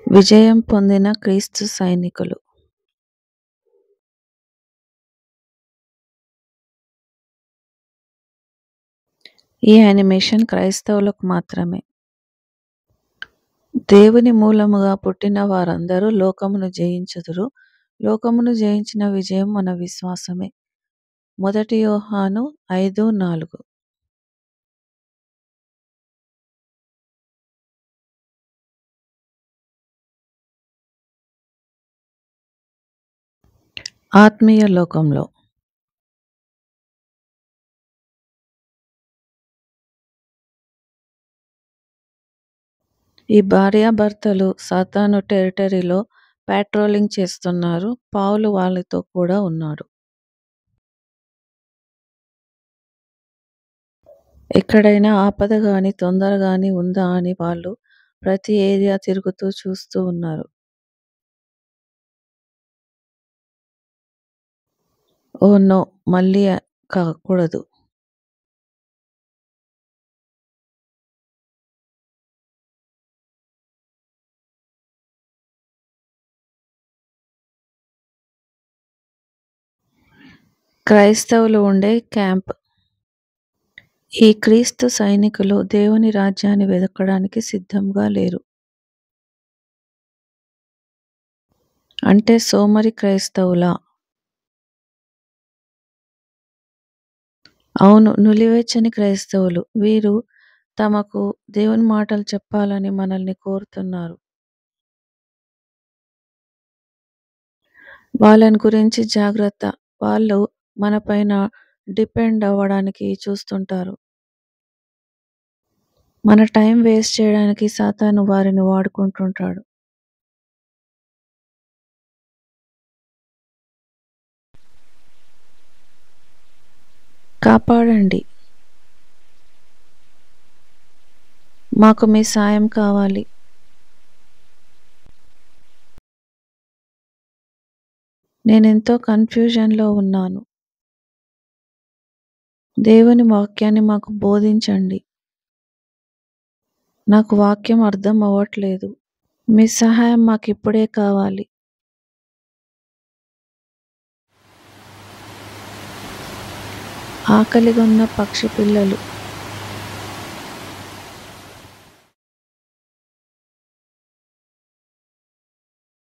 విజయం పొందిన క్రీస్తు సైనికులు. ఈ యానిమేషన్ క్రైస్తవులకు మాత్రమే. దేవుని మూలముగా పుట్టిన వారందరూ లోకమును జయించుదురు. లోకమును జయించిన విజయం మన విశ్వాసమే. 1 యోహాను 5:4. ఆత్మీయ లోకంలో ఈ భార్యాభర్తలు సాతాను టెరిటరీలో పాట్రోలింగ్ చేస్తున్నారు. పౌలు వాళ్ళతో కూడా ఉన్నాడు. ఎక్కడైనా ఆపద గాని, తొందర గాని ఉందా అని వాళ్ళు ప్రతి ఏరియా తిరుగుతూ చూస్తూ ఉన్నారు. ఓ నో, మళ్ళీ కాకూడదు. క్రైస్తవులు ఉండే క్యాంప్. ఈ క్రీస్తు సైనికులు దేవుని రాజ్యాన్ని వెదకడానికి సిద్ధంగా లేరు. అంటే సోమరి క్రైస్తవులా? అవును, నులివెచ్చని క్రైస్తవులు. వీరు తమకు దేవుని మాటలు చెప్పాలని మనల్ని కోరుతున్నారు. వాళ్ళని గురించి జాగ్రత్త. వాళ్ళు మనపైన డిపెండ్ అవ్వడానికి చూస్తుంటారు. మన టైం వేస్ట్ చేయడానికి సాతాను వారిని వాడుకుంటుంటాడు. కాపాడండి. మాకు మీ సాయం కావాలి. నేనెంతో కన్ఫ్యూజన్లో ఉన్నాను. దేవుని వాక్యాన్ని మాకు బోధించండి. నాకు వాక్యం అర్థం అవ్వట్లేదు. మీ సహాయం మాకిప్పుడే కావాలి. ఆకలిగొన్న పక్షి పిల్లలు